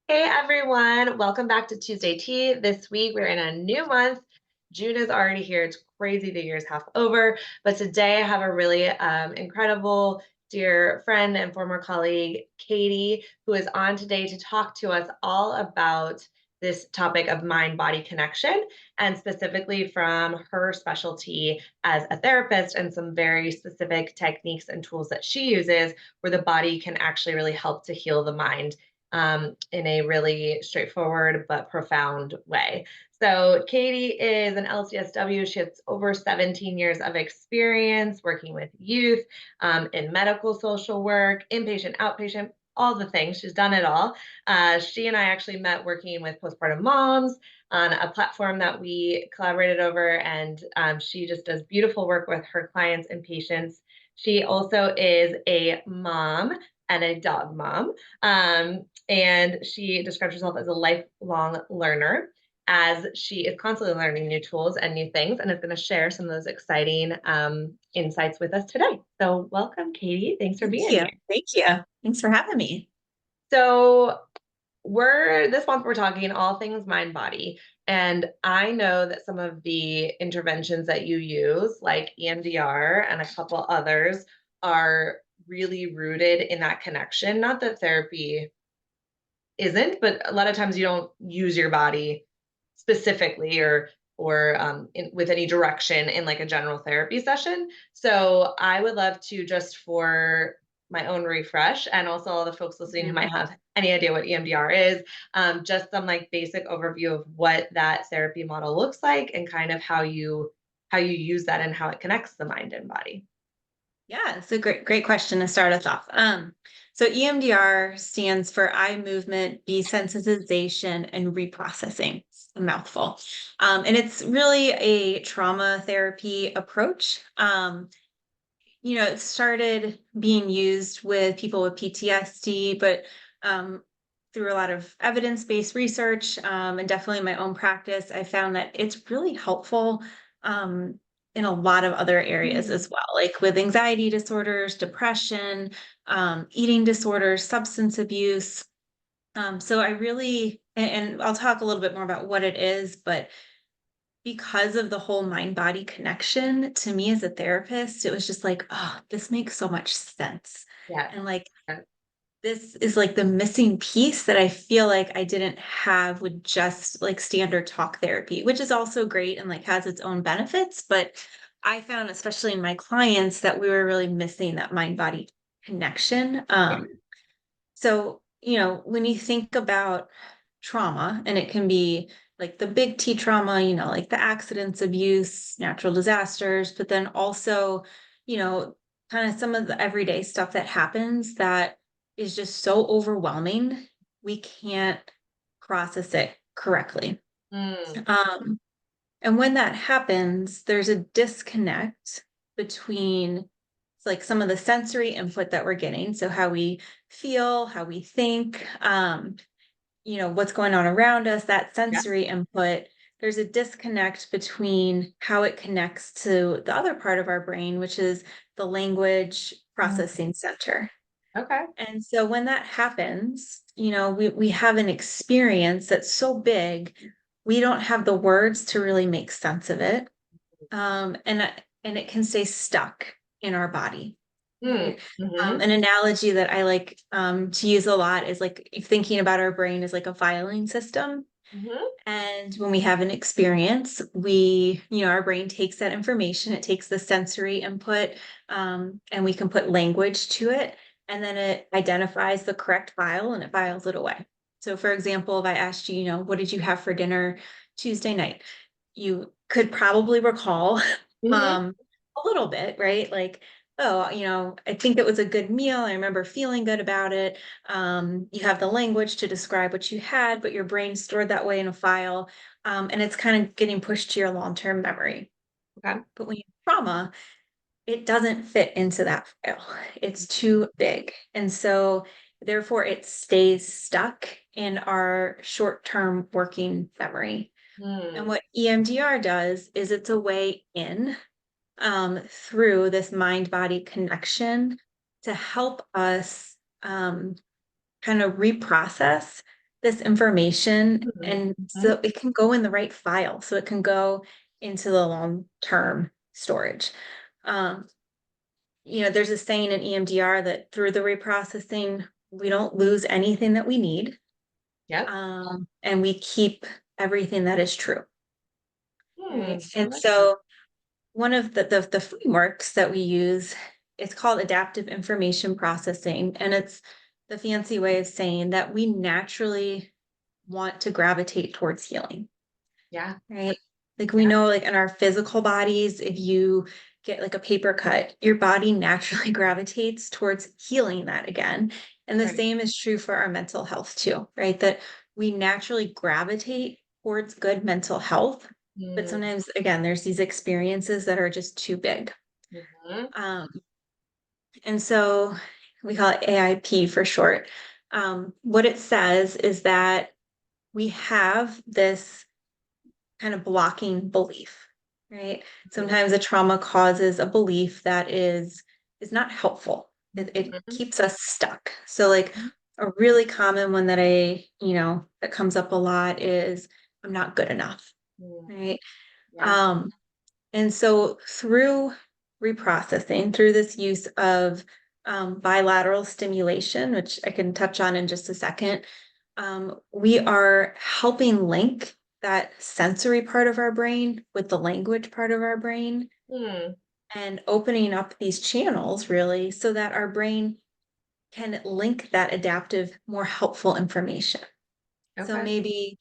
Hey everyone, welcome back to Tuesday Tea. This week we're in a new month. June is already here. It's crazy the year's half over. But today I have a really incredible dear friend and former colleague, Katie, who is on today to talk to us all about this topic of mind body connection, and specifically from her specialty as a therapist and some very specific techniques and tools that she uses where the body can actually really help to heal the mind in a really straightforward but profound way. So, Katie is an LCSW. She has over 17 years of experience working with youth in medical social work, inpatient, outpatient, all the things. She's done it all. She and I actually met working with postpartum moms on a platform that we collaborated over, and she just does beautiful work with her clients and patients. She also is a mom and a dog mom. And she describes herself as a lifelong learner, as she is constantly learning new tools and new things, and is going to share some of those exciting insights with us today. So, welcome, Katie. Thanks for Thank being you. here. Thank you. Thanks for having me. So, we're this month we're talking all things mind body, and I know that some of the interventions that you use, like EMDR and a couple others, are really rooted in that connection. Not that therapy isn't, but a lot of times you don't use your body specifically or with any direction in like a general therapy session. So I would love to, just for my own refresh, and also all the folks listening who Mhm. might have any idea what EMDR is, just some like basic overview of what that therapy model looks like and kind of how you use that and how it connects the mind and body. Yeah, it's a great question to start us off. So EMDR stands for eye movement desensitization and reprocessing. It's a mouthful. And it's really a trauma therapy approach. It started being used with people with PTSD, but um, through a lot of evidence-based research, and definitely my own practice, I found that it's really helpful in a lot of other areas Mm. as well, like with anxiety disorders, depression, eating disorders, substance abuse. So I really, and I'll talk a little bit more about what it is, but because of the whole mind body connection, to me as a therapist, it was just like, oh, this makes so much sense. Yes. And like, this is like the missing piece that I feel like I didn't have with just like standard talk therapy, which is also great and like has its own benefits. But I found, especially in my clients, that we were really missing that mind body connection. Yeah. So, when you think about trauma, and it can be like the big T trauma, like the accidents, abuse, natural disasters, but then also, you know, kind of some of the everyday stuff that happens that is just so overwhelming, we can't process it correctly. Mm. Um, and when that happens, there's a disconnect between like some of the sensory input that we're getting. So how we feel, how we think, what's going on around us, that Yeah. sensory input. There's a disconnect between how it connects to the other part of our brain, which is the language Mm. processing center. Okay. And so when that happens, we have an experience that's so big, we don't have the words to really make sense of it. And it can stay stuck in our body. Mm. Right. Hmm. An analogy that I like to use a lot is like if thinking about our brain as like a filing system. Hmm. And when we have an experience, our brain takes that information, it takes the sensory input, and we can put language to it. And then it identifies the correct file and it files it away. So, for example, if I asked you, what did you have for dinner Tuesday night? You could probably recall Hmm. a little bit, right? Like, oh, I think it was a good meal. I remember feeling good about it. You have the language to describe what you had, but your brain stored that way in a file. And it's kind of getting pushed to your long-term memory. Okay. But when you have trauma, it doesn't fit into that file. It's too big. And so therefore it stays stuck in our short-term working memory. And Mm. what EMDR does is it's a way in through this mind body connection to help us kind of reprocess this information, Mhm, and mhm. so it can go in the right file, so it can go into the long-term storage. Um, there's a saying in EMDR that through the reprocessing, we don't lose anything that we need, Yep. and we keep everything that is true. Right. I And like that. so one of the frameworks that we use, it's called adaptive information processing, and it's the fancy way of saying that we naturally want to gravitate towards healing, Yeah, right? Like we yeah, know, like in our physical bodies, if you get like a paper cut, your body naturally gravitates towards healing that again. And the right. same is true for our mental health too, right? That we naturally gravitate towards good mental health. But Mm, sometimes, again, there's these experiences that are just too big. mhm, Um, and so we call it AIP for short. What it says is that we have this kind of blocking belief, right? mhm, Sometimes a trauma causes a belief that is not helpful. It mhm, keeps us stuck. So like a really common one that that comes up a lot is I'm not good enough, mm. right? Yeah. Um, and so through reprocessing, through this use of bilateral stimulation, which I can touch on in just a second, we are helping link that sensory part of our brain with the language part of our brain Mm, and opening up these channels really so that our brain can link that adaptive, more helpful information. So okay. maybe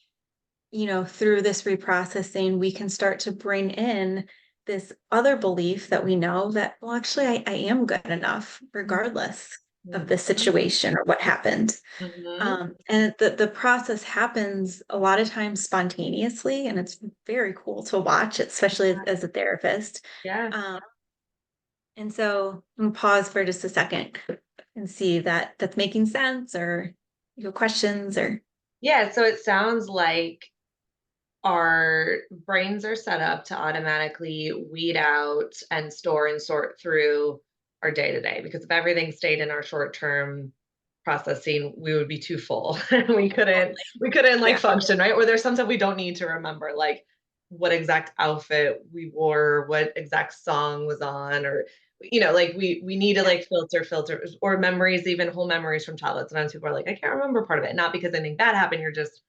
through this reprocessing, we can start to bring in this other belief that we know that, well, actually, I am good enough, regardless of the Mhm, situation or what happened. mhm. And the process happens a lot of times spontaneously, and it's very cool to watch, especially as a therapist. Yeah. Um, and so I'm gonna pause for just a second and see that that's making sense, or questions or Yeah, so it sounds like our brains are set up to automatically weed out and store and sort through our day to day because if everything stayed in our short term processing, we would be too full. We couldn't like yeah, function, right? Or there's some stuff we don't need to remember, like what exact outfit we wore, what exact song was on, or like we need to yeah, like filter or memories, even whole memories from childhood. Sometimes people are like, I can't remember part of it. Not because anything bad happened, you're just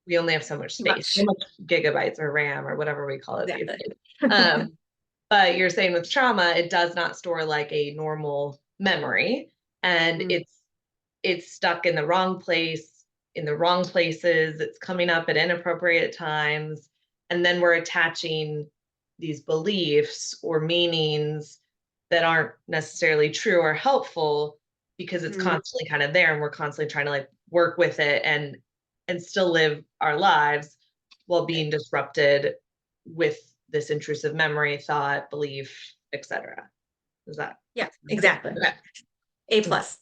we only have so much too space, so much. much gigabytes or RAM or whatever we call it these Exactly. days. But you're saying with trauma, it does not store like a normal memory, and Mm, it's stuck in the wrong place, in the wrong places. It's coming up at inappropriate times, and then we're attaching these beliefs or meanings that aren't necessarily true or helpful because it's mm, constantly kind of there, and we're constantly trying to like work with it and still live our lives while being disrupted with this intrusive memory, thought, belief, etc. Is that yeah, okay? exactly. A plus.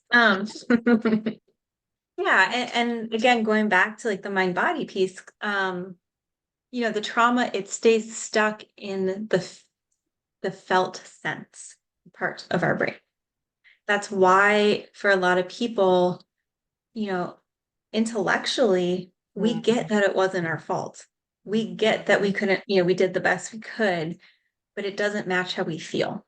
Yeah, and again, going back to like the mind body piece, the trauma, it stays stuck in the felt sense part of our brain. That's why for a lot of people, you know, intellectually, we Mhm. get that it wasn't our fault. We get that we couldn't, we did the best we could, but it doesn't match how we feel.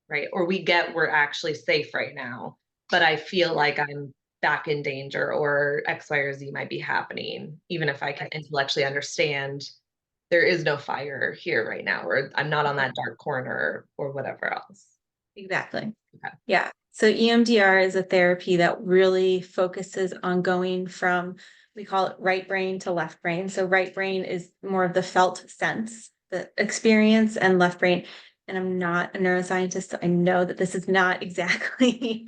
Right? Or we get we're actually safe right now, but I feel Yeah. like I'm back in danger or X, Y, or Z might be happening, even if I can Right. intellectually understand there is no fire here right now, or I'm not on that dark corner or whatever else. Exactly. Okay. Yeah. So EMDR is a therapy that really focuses on going from, we call it right brain to left brain. So right brain is more of the felt sense, the experience, and left brain. And I'm not a neuroscientist, so I know that this is not exactly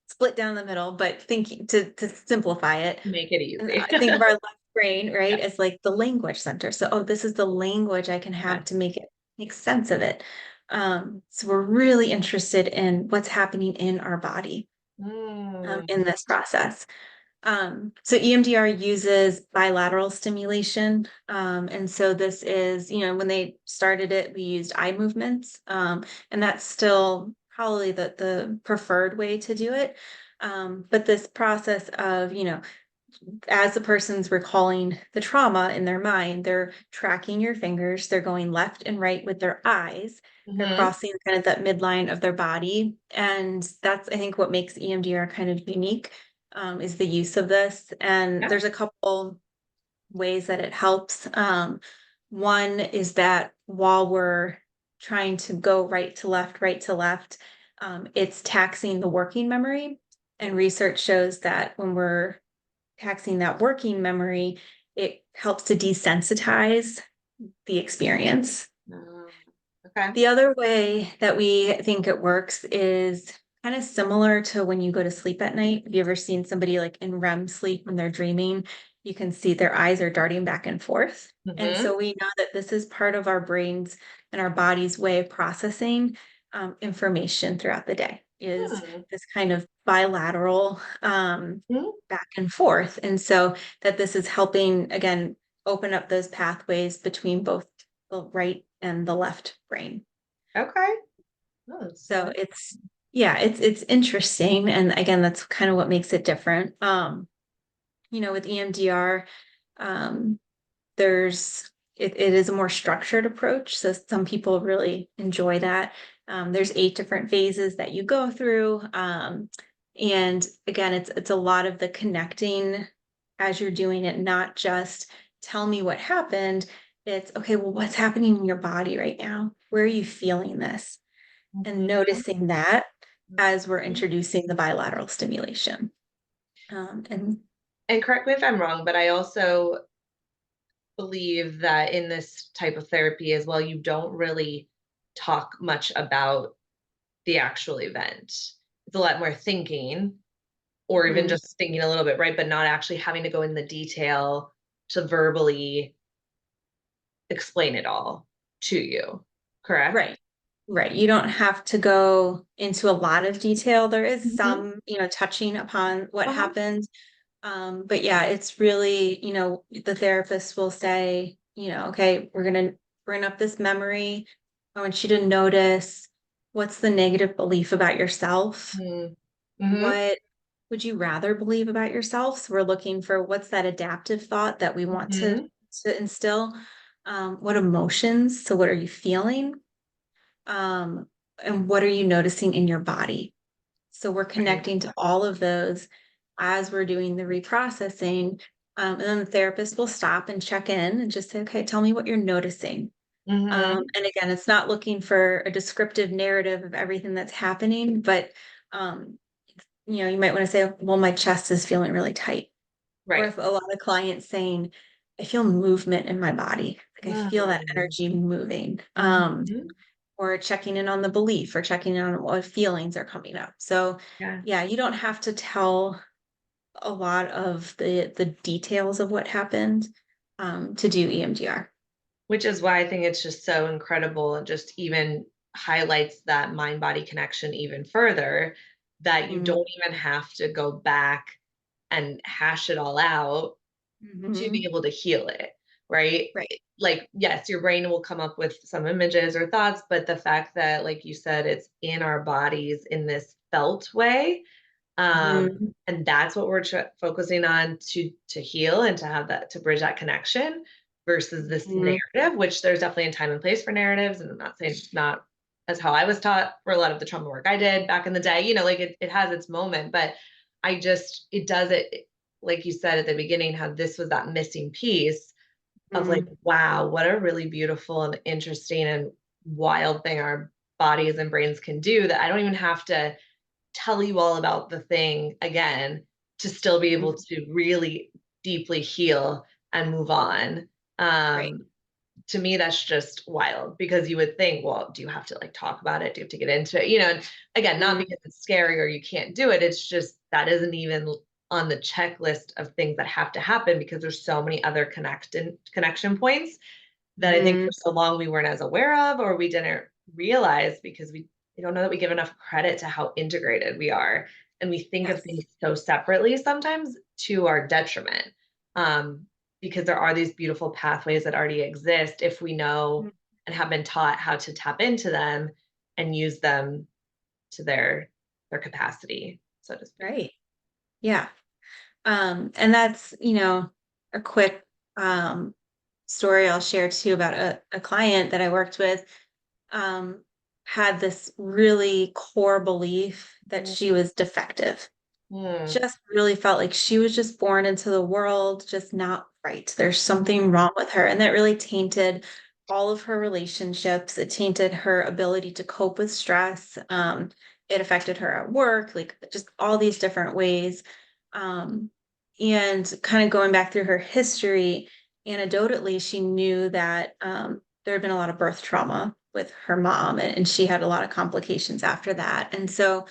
split down the middle, but thinking to simplify it, Make it and easy. I think of our left brain, right, Yeah. as like the language center. So, oh, this is the language I can Okay. have to make it make sense of it. So we're really interested in what's happening in our body Mm, in this process. So EMDR uses bilateral stimulation. And so this is, when they started it, we used eye movements. And that's still probably the preferred way to do it. But this process of, as the person's recalling the trauma in their mind, they're tracking your fingers, they're going left and right with their eyes, they're Mm-hmm. crossing kind of that midline of their body. And that's, I think, what makes EMDR kind of unique, is the use of this. And Yeah. there's a couple ways that it helps. One is that while we're trying to go right to left, it's taxing the working memory. And research shows that when we're taxing that working memory, it helps to desensitize the experience. Oh, okay. The other way that we think it works is kind of similar to when you go to sleep at night. Have you ever seen somebody like in REM sleep when they're dreaming? You can see their eyes are darting back and forth. And Mm-hmm. so we know that this is part of our brains and our body's way of processing information throughout the day, is Hmm. this kind of bilateral back and forth. And so that this is helping, again, open up those pathways between both the right and the left brain. Okay. Oh, that's so So it's, yeah, it's interesting. And again, that's kind of what makes it different. With EMDR, um, there's it is a more structured approach. So some people really enjoy that. There's 8 different phases that you go through. And again, it's a lot of the connecting as you're doing it, not just tell me what happened. It's okay, well, what's happening in your body right now? Where are you feeling this? And Mhm. noticing that as we're introducing the bilateral stimulation. And And correct me if I'm wrong, but I also believe that in this type of therapy as well, you don't really talk much about the actual event. It's a lot more thinking or even Mhm. just thinking a little bit, right? But not actually having to go in the detail to verbally explain it all to you. Correct? Right. Right. You don't have to go into a lot of detail. There is Mhm. some, touching upon what Uh-huh. happened. But yeah, it's really, the therapist will say, okay, we're gonna bring up this memory. I want you to notice what's the negative belief about yourself. Mm. Mhm. What would you rather believe about yourself? So we're looking for what's that adaptive thought that we want to Mhm. to instill. What emotions? So what are you feeling? Um, and what are you noticing in your body? So we're Right. connecting to all of those as we're doing the reprocessing. And then the therapist will stop and check in and just say, okay, tell me what you're noticing. Mhm. And again, it's not looking for a descriptive narrative of everything that's happening, but um, you might want to say, well, my chest is feeling really tight. Or Right. if a lot of clients saying, I feel movement in my body, like I feel that Mm. energy moving. Mhm. Or checking in on the belief or checking in on what feelings are coming up. So Yeah. yeah, you don't have to tell a lot of the details of what happened to do EMDR. Which is why I think it's just so incredible and just even highlights that mind body connection even further, that you Mm-hmm. don't even have to go back and hash it all out to Mm-hmm. be able to heal it, right? Right. Like, yes, your brain will come up with some images or thoughts, but the fact that, like you said, it's in our bodies in this felt way, Mm-hmm. and that's what we're focusing on to heal and to have that to bridge that connection versus this Mm-hmm. narrative, which there's definitely a time and place for narratives. And I'm not saying it's not as how I was taught for a lot of the trauma work I did back in the day, like it has its moment, but it does it, like you said at the beginning, how this was that missing piece of like, Mm-hmm. wow, what a really beautiful and interesting and wild thing our bodies and brains can do, that I don't even have to tell you all about the thing again to still be able to really deeply heal and move on. Right. Um, to me, that's just wild because you would think, well, do you have to like talk about it? Do you have to get into it? And again, not Mm-hmm. because it's scary or you can't do it. It's just that isn't even on the checklist of things that have to happen because there's so many other connection points that I think Mm-hmm. for so long we weren't as aware of or we didn't realize because we don't know that we give enough credit to how integrated we are. And we think of Yes. things so separately sometimes to our detriment. Um, because there are these beautiful pathways that already exist if we know Mhm. and have been taught how to tap into them and use them to their capacity, so to speak. Right. Yeah. And that's, a quick story I'll share too about a client that I worked with, um, had this really core belief that Mm, she was defective. mm, Just really felt like she was just born into the world, just not right. There's something wrong with her. And that really tainted all of her relationships. It tainted her ability to cope with stress. It affected her at work, like just all these different ways. Um, and kind of going back through her history, anecdotally, she knew that there had been a lot of birth trauma with her mom, and she had a lot of complications after that. And so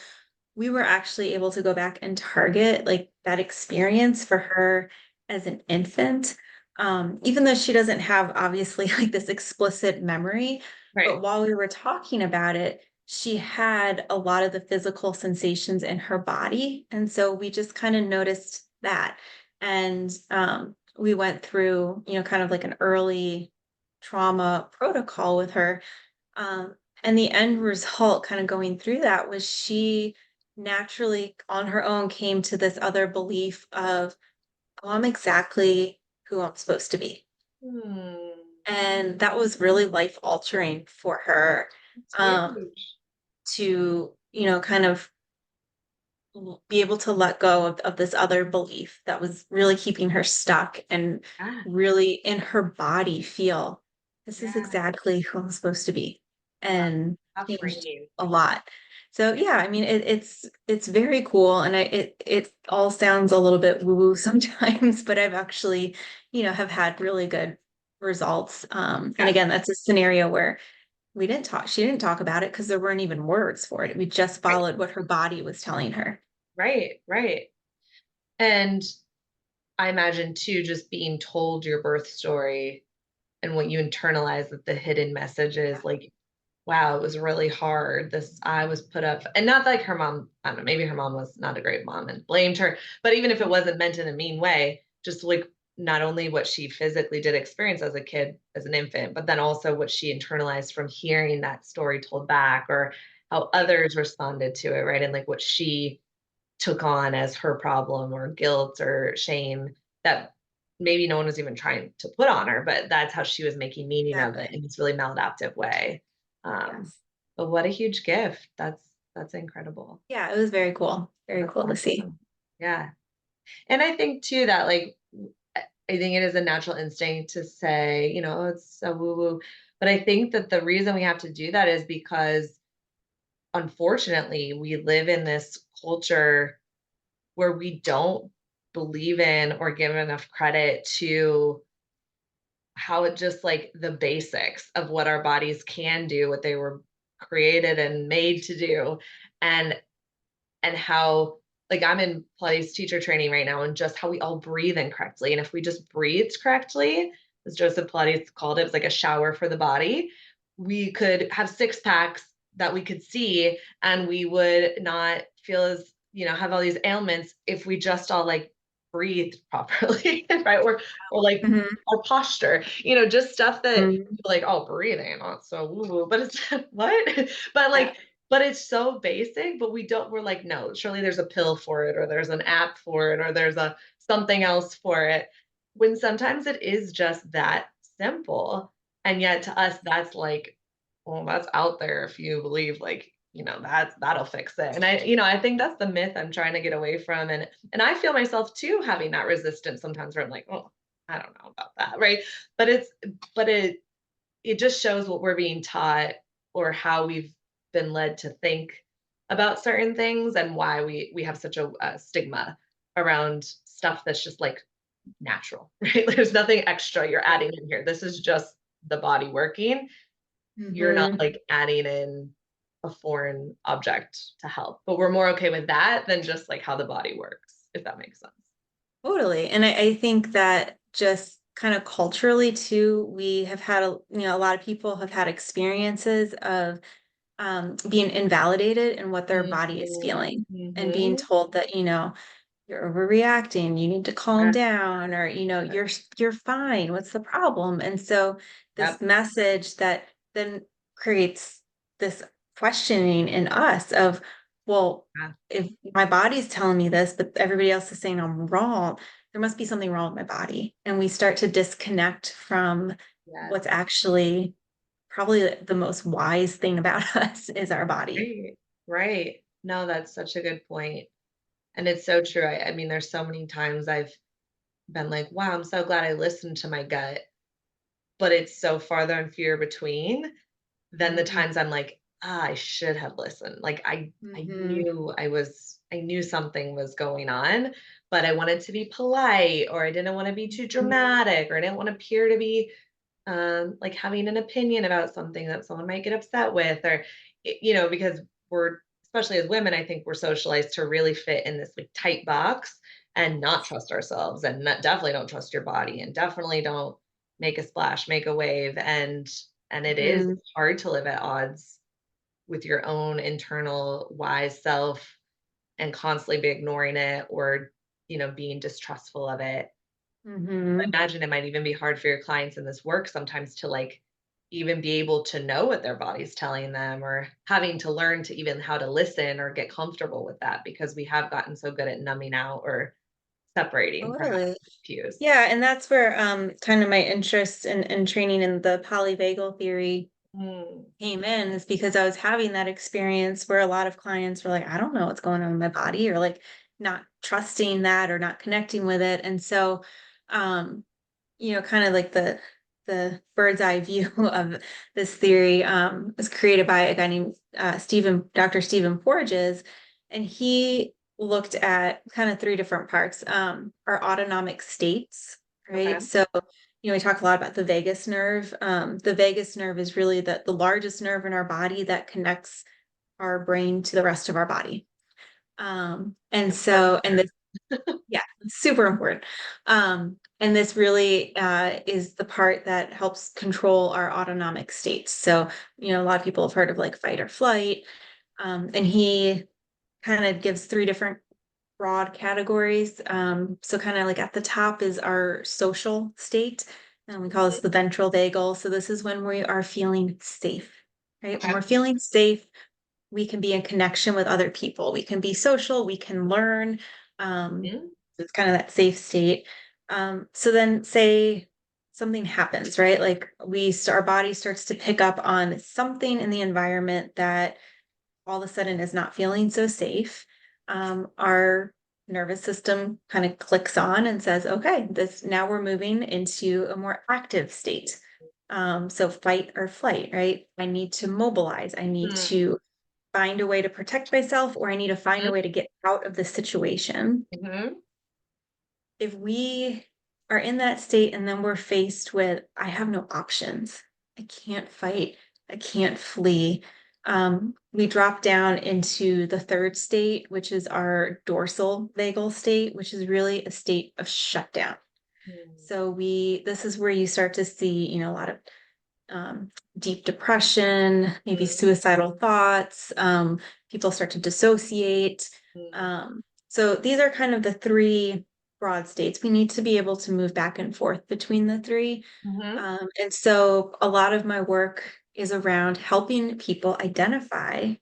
we were actually able to go back and target like that experience for her as an infant. Even though she doesn't have obviously like this explicit memory, but right. while we were talking about it, she had a lot of the physical sensations in her body. And so we just kind of noticed that. And we went through, kind of like an early trauma protocol with her. And the end result, kind of going through that, was she naturally on her own came to this other belief of, oh, I'm exactly who I'm supposed to be. Hmm. And that was really life altering for her, It's um, huge. to, kind of be able to let go of this other belief that was really keeping her stuck and Yeah. really in her body feel this is Yeah. exactly who I'm supposed to be, Wow. and How changed freeing. a lot. So yeah, I mean it's very cool, and it all sounds a little bit woo-woo sometimes, but I've actually, have had really good results. And Yeah. again, that's a scenario where she didn't talk about it because there weren't even words for it. We just Right. followed what her body was telling her. Right. Right. And I imagine too, just being told your birth story and what you internalize that the hidden message is like, wow, it was really hard. This I was put up, and not like her mom, I don't know, maybe her mom was not a great mom and blamed her, but even if it wasn't meant in a mean way, just like not only what she physically did experience as a kid, as an infant, but then also what she internalized from hearing that story told back or how others responded to it, right? And like what she took on as her problem or guilt or shame that maybe no one was even trying to put on her, but that's how she was making meaning of it Exactly. in this really maladaptive way. Um, Yes. but what a huge gift. That's incredible. Yeah, it was very cool. Very That's cool to see. awesome. Yeah. And I think too that like I think it is a natural instinct to say, "Oh, it's so woo-woo." But I think that the reason we have to do that is because unfortunately we live in this culture where we don't believe in or give enough credit to how it just like the basics of what our bodies can do, what they were created and made to do, and how like I'm in Pilates teacher training right now, and just how we all breathe incorrectly. And if we just breathed correctly, as Joseph Pilates called it, it's like a shower for the body. We could have six packs that we could see, and we would not feel as have all these ailments if we just all like breathed properly, right? Or like Mhm. our posture, just stuff that Mhm. like, oh, breathing, not so woo woo, but it's what? But Yeah. like but it's so basic, but we're like, "No, surely there's a pill for it, or there's an app for it, or there's a something else for it." When sometimes it is just that simple, and yet to us, that's like, well, that's out there if you believe, like, that'll fix it, and I think that's the myth I'm trying to get away from, and I feel myself too having that resistance sometimes where I'm like, "Oh, I don't know about that," right? But it just shows what we're being taught or how we've been led to think about certain things and why we have such a stigma around stuff that's just like natural, right? There's nothing extra you're Yeah. adding in here. This is just the body working. You're not Mhm. like adding in a foreign object to help. But we're more okay with that than just like how the body works, if that makes sense. Totally. And I think that just kind of culturally too, we have had a lot of people have had experiences of being invalidated in what their body is Mhm. feeling and being Mhm. told that, you're overreacting, you need to calm Yeah. down, or, you're fine. What's the problem? And so this Yep. message that then creates this questioning in us of, well, Yeah. if my body's telling me this, but everybody else is saying I'm wrong, there must be something wrong with my body. And we start to disconnect from Yes. what's actually probably the most wise thing about us is our body. Right. Right. No, that's such a good point. And it's so true. I mean, there's so many times I've been like, wow, I'm so glad I listened to my gut, but it's so farther and fewer between than the Mhm. times I'm like, ah, I should have listened. Like Mhm. I knew something was going on, but I wanted to be polite, or I didn't want to be too dramatic, or I didn't want to appear to be like having an opinion about something that someone might get upset with, or because we're, especially as women, I think we're socialized to really fit in this like tight box and not trust ourselves, and definitely don't trust your body, and definitely don't make a splash, make a wave, and it is Mhm. hard to live at odds with your own internal wise self and constantly be ignoring it, or being distrustful of it. I Mhm. imagine it might even be hard for your clients in this work sometimes to like even be able to know what their body's telling them, or having to learn to even how to listen or get comfortable with that, because we have gotten so good at numbing out or separating perhaps Totally. cues. Yeah, and that's where kind of my interest in training in the polyvagal theory Mm, came in, is because I was having that experience where a lot of clients were like, I don't know what's going on in my body, or like not trusting that or not connecting with it. And so um kind of like the bird's eye view of this theory was created by a guy named Dr. Stephen Porges, and he looked at kind of three different parts. Our autonomic states, okay. right? So, we talk a lot about the vagus nerve. The vagus nerve is really the largest nerve in our body that connects our brain to the rest of our body. And Important so, and word. yeah, it's super important. And this really is the part that helps control our autonomic states. So, a lot of people have heard of like fight or flight. And he kind of gives three different broad categories. So, kind of like at the top is our social state, and we call this the ventral vagal. So, this is when we are feeling safe, right? When Okay. we're feeling safe, we can be in connection with other people. We can be social, we can learn. Mhm, It's kind of that safe state. So then say something happens, right? Like our body starts to pick up on something in the environment that all of a sudden is not feeling so safe. Our nervous system kind of clicks on and says, okay, this now we're moving into a more active state. So fight or flight, right? I need to mobilize. I need mm, to find a way to protect myself, or I need to find mhm, a way to get out of the situation. mhm, If we are in that state and then we're faced with, I have no options, I can't fight, I can't flee, we drop down into the third state, which is our dorsal vagal state, which is really a state of shutdown. mm, So this is where you start to see, a lot of deep depression, maybe mm, suicidal thoughts. People start to dissociate. mm, So these are kind of the three broad states. We need to be able to move back and forth between the three. mhm, And so a lot of my work is around helping people identify,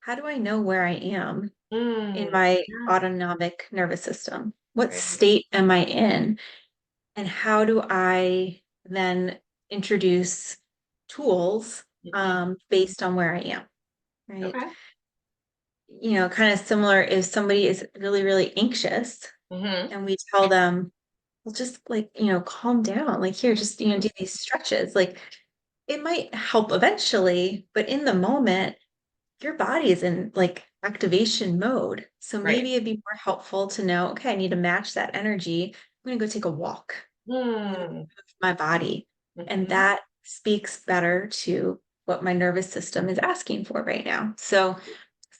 how do I know where I am in mm. my Yeah, autonomic nervous system? What right. state am I in? And how do I then introduce tools Mhm. based on where I am, right? Okay. Kind of similar if somebody is really, really anxious Mhm, and we tell them, well, just like, calm down, like here, just, mhm, do these stretches. Like it might help eventually, but in the moment, your body is in like activation mode. So right. maybe it'd be more helpful to know, okay, I need to match that energy. I'm going to go take a walk. I'm going to Mm, move my body. And mhm, that speaks better to what my nervous system is asking for right now. So,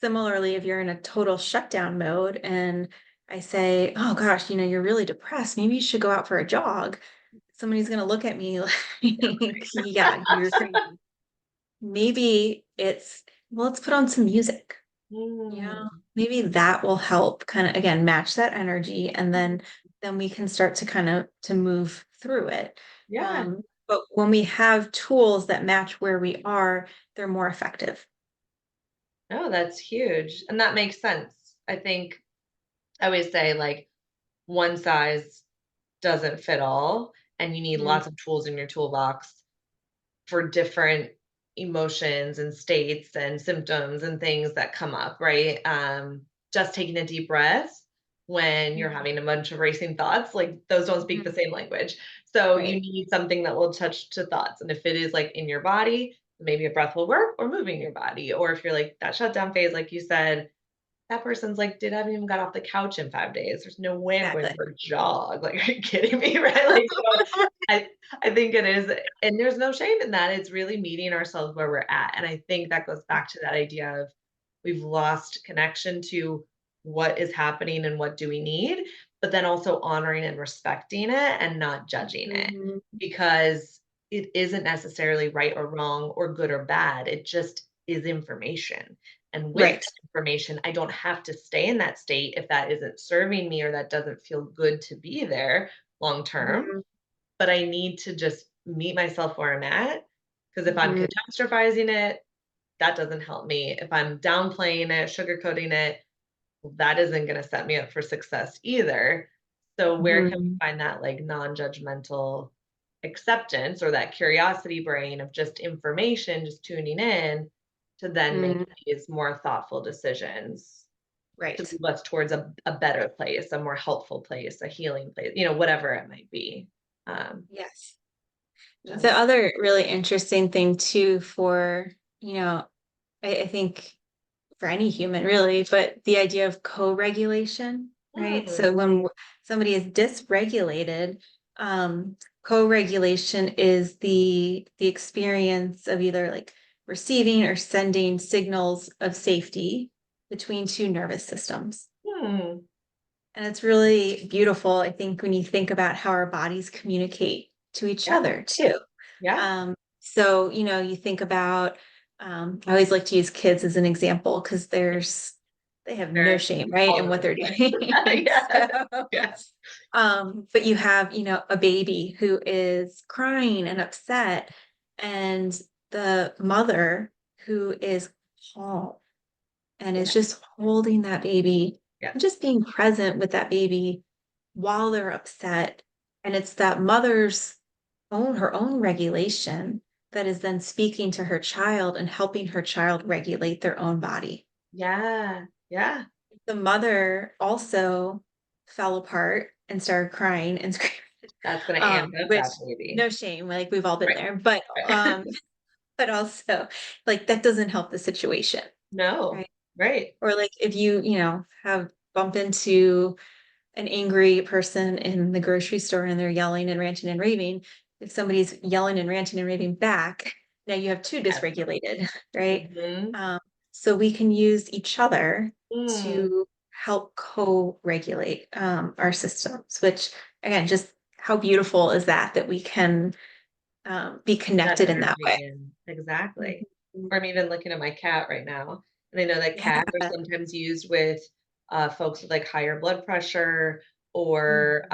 similarly, if you're in a total shutdown mode and I say, oh gosh, you're really depressed, maybe you should go out for a jog. Somebody's going to look at me like, yeah, you're crazy. Maybe it's, well, let's put on some music. mm, Maybe that will help kind of again match that energy, and then we can start to kind of to move through it. yeah, But when we have tools that match where we are, they're more effective. Oh, that's huge. And that makes sense. I think I always say like one size doesn't fit all, and you need Mm, lots of tools in your toolbox for different emotions and states and symptoms and things that come up, right? Just taking a deep breath when you're mm, having a bunch of racing thoughts, like those don't speak the mhm. same language. So you Right. need something that will touch to thoughts. And if it is like in your body, maybe a breath will work or moving your body. Or if you're like that shutdown phase, like you said, that person's like, "Dude, I haven't even got off the couch in 5 days. There's no way I'm going Exactly. for a jog." Like, are you kidding me? Right? Like, so I I think it is, and there's no shame in that. It's really meeting ourselves where we're at. And I think that goes back to that idea of we've lost connection to what is happening and what do we need, but then also honoring and respecting it and not judging it Mhm. because it isn't necessarily right or wrong or good or bad. It just is information. And with Right. that information, I don't have to stay in that state if that isn't serving me or that doesn't feel good to be there long term. Mhm. But I need to just meet myself where I'm at. Because if I'm Mhm. catastrophizing it, that doesn't help me. If I'm downplaying it, sugarcoating it, well, that isn't going to set me up for success either. So where can we Mhm. find that like non-judgmental acceptance or that curiosity brain of just information, just tuning in to then make Mhm. these more thoughtful decisions to Right. move us towards a better place, a more helpful place, a healing place, whatever it might be. Um, Yes. The just other really interesting thing too for, you know, I think for any human really, but the idea of co-regulation, right? mm, So when somebody is dysregulated, co-regulation is the experience of either like receiving or sending signals of safety between two nervous systems. hmm, And it's really beautiful, I think, when you think about how our bodies communicate to each yeah, other too. yeah, So, you think about, I always like to use kids as an example because they have no they're shame, right, all in what over the they're place. doing. Yes, So, yes, but you have, a baby who is crying and upset, and the mother who is calm and yeah, is just holding that baby yeah, and just being present with that baby while they're upset. And it's that mother's her own regulation that is then speaking to her child and helping her child regulate their own body. yeah, yeah. The mother also fell apart and started crying and screaming, That's gonna amp up which that baby. no shame, like we've all been Right, there, but right. but also like that doesn't help the situation, No, right? right. Or like if have bump into an angry person in the grocery store and they're yelling and ranting and raving, if somebody's yelling and ranting and raving back, now you have two Yes. dysregulated, right? Mhm. Um, so we can use each other Mm. to help co-regulate our systems, which again, just how beautiful is that we can be That connected in that way. energy and exactly. Mhm. Or I'm even looking at my cat right now, and I know that Yeah. cats are sometimes used with, folks with, like, higher blood pressure or, Mhm.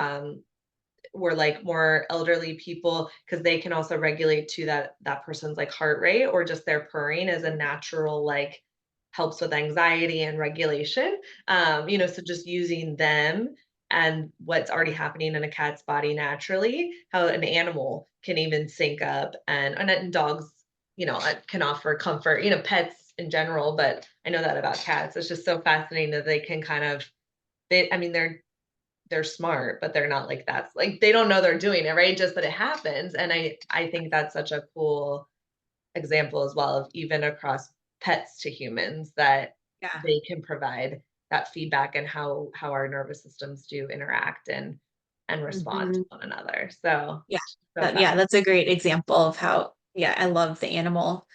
like, more elderly people because they can also regulate to that person's, like, heart rate or just their purring as a natural, like, helps with anxiety and regulation. So just using them and what's already happening in a cat's body naturally, how an animal can even sync up and dogs, can offer comfort, pets in general, but I know that about cats. It's just so fascinating that they can kind of I mean, they're smart, but they're not like that's like they don't know they're doing it, right? Just that it happens. And I think that's such a cool example as well of even across pets to humans that Yeah. they can provide that feedback and how our nervous systems do interact and respond to Mhm. one another. So Yeah. so Yeah, fascinating. that's a great example of how, yeah, I love the animal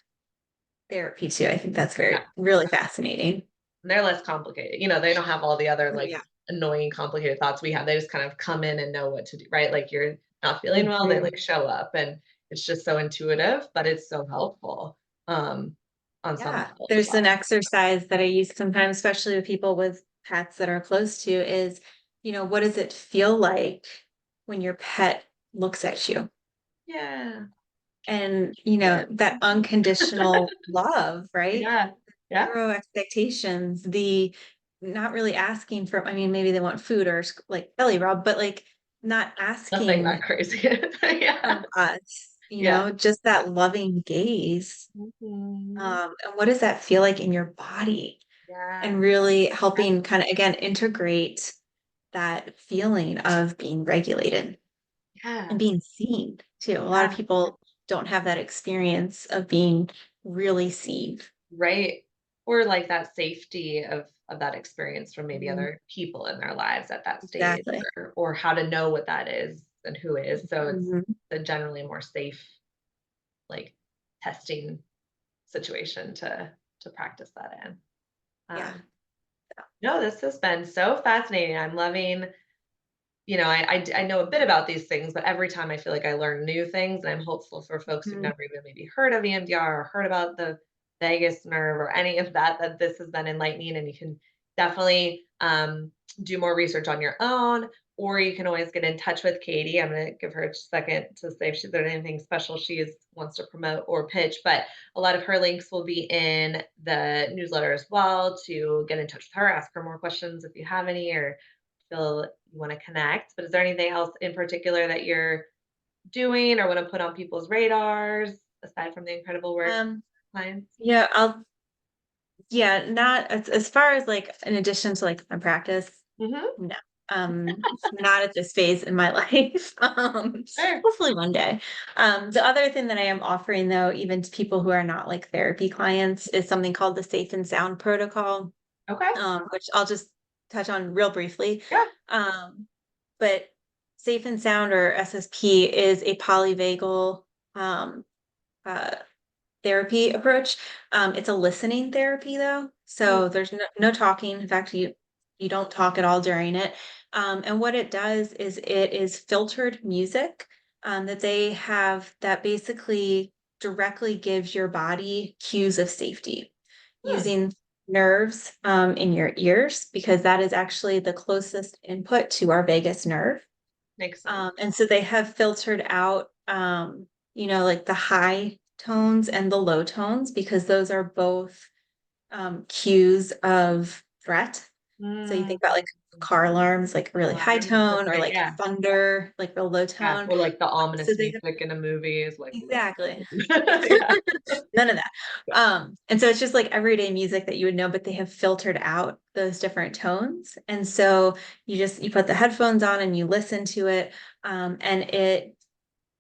therapy too. I think that's Yeah. really fascinating. And they're less complicated. They don't have all the other Oh, like yeah. annoying, complicated thoughts we have. They just kind of come in and know what to do, right? Like you're not feeling well, they Mhm. like show up and it's just so intuitive, but it's so helpful um on some Yeah. level as There's an well. exercise that I use sometimes, especially with people with pets that are close to, is, what does it feel like when your pet looks at you? Yeah. And, Good. that unconditional love, right? Yeah. Yeah. zero expectations, the not really asking for, I mean, maybe they want food or like belly rub, but like not Nothing asking that crazy. Yeah. of us, Yeah. just that loving gaze. Mhm. And what does that feel like in your body? Yeah. And really helping kind of again integrate that feeling of being regulated and Yeah. being seen too. A lot of Yeah. people don't have that experience of being really seen. Right. Or like that safety of that experience from maybe Mhm. other people in their lives at that stage, Exactly. or how to know what that is and who is. So it's Mhm. a generally more safe, like, testing situation to practice that in. Yeah. Um, no, this has been so fascinating. I'm loving, I know a bit about these things, but every time I feel like I learn new things, and I'm hopeful for folks who've Mhm. never even maybe heard of EMDR or heard about the vagus nerve or any of that, that this has been enlightening, and you can definitely do more research on your own, or you can always get in touch with Katie. I'm going to give her a second to say if there's anything special wants to promote or pitch, but a lot of her links will be in the newsletter as well to get in touch with her, ask her more questions if you have any, or feel you want to connect. But is there anything else in particular that you're doing or want to put on people's radars aside from the incredible work Um, clients? yeah, yeah, not as far as like in addition to like my practice, Mm-hmm. no. Not at this phase in my life. Sure. Hopefully one day. The other thing that I am offering though, even to people who are not like therapy clients, is something called the Safe and Sound Protocol, Okay. which I'll just touch on real briefly. Yeah. Um, but Safe and Sound or SSP is a polyvagal um, uh, therapy approach. It's a listening therapy though, Mm, so there's no talking. In fact, you don't talk at all during it. And what it does is it is filtered music that they have that basically directly gives your body cues of safety hmm. using nerves in your ears because that is actually the closest input to our vagus nerve. Makes sense. And so they have filtered out, like the high tones and the low tones because those are both cues of threat. So you Mm, think about like car alarms, like really high alarms. tone, or Right. like Yeah. thunder, like real low Yeah. tone. Or like the So ominous they music in a movie is like, exactly yeah. none of that. And so it's just like everyday music that you would know, but they have filtered out those different tones. And so you put the headphones on and you listen to it. And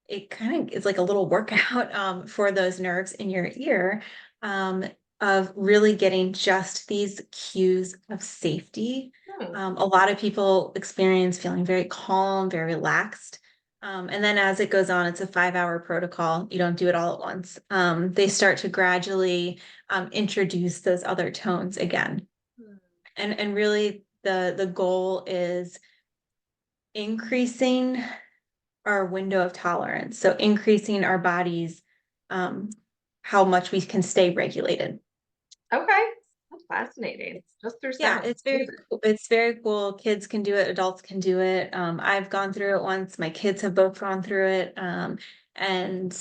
it kind of is like a little workout for those nerves in your ear um, of really getting just these cues of safety. Hmm. A lot of people experience feeling very calm, very relaxed. And then as it goes on, it's a 5-hour protocol. You don't do it all at once. They start to gradually introduce those other tones again. And really the goal is increasing our window of tolerance. So increasing our body's um, how much we can stay regulated. Okay. That's fascinating. It's Just through yeah, sound. it's very cool. Kids can do it, adults can do it. I've gone through it once. My kids have both gone through it, and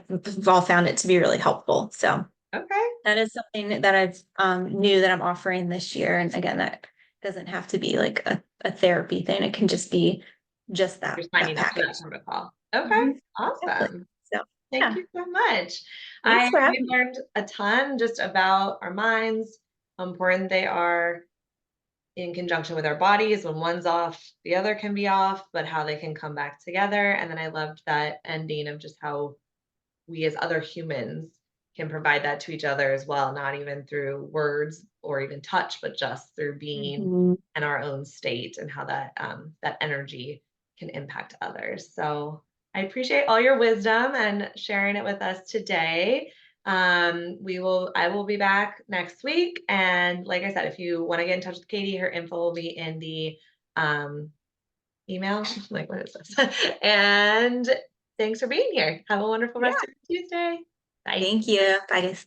we've all found it to be really helpful. So Okay. that is something that I've new that I'm offering this year. And again, that doesn't have to be like a therapy thing. It can just be just You're that signing up for that package. protocol. Okay. Mhm. Exactly. Awesome. So Thank yeah. you so much. Thanks for We having me. learned a ton just about our minds, how important they are in conjunction with our bodies. When one's off, the other can be off, but how they can come back together. And then I loved that ending of just how we as other humans can provide that to each other as well, not even through words or even touch, but just through being Mhm. and our own state, and how that energy can impact others. So I appreciate all your wisdom and sharing it with us today. I will be back next week. And like I said, if you want to get in touch with Katie, her info will be in the um, email. Like, what is this? And thanks for being here. Have a wonderful Yeah. rest of your Tuesday. Bye. Thank you. Bye, guys.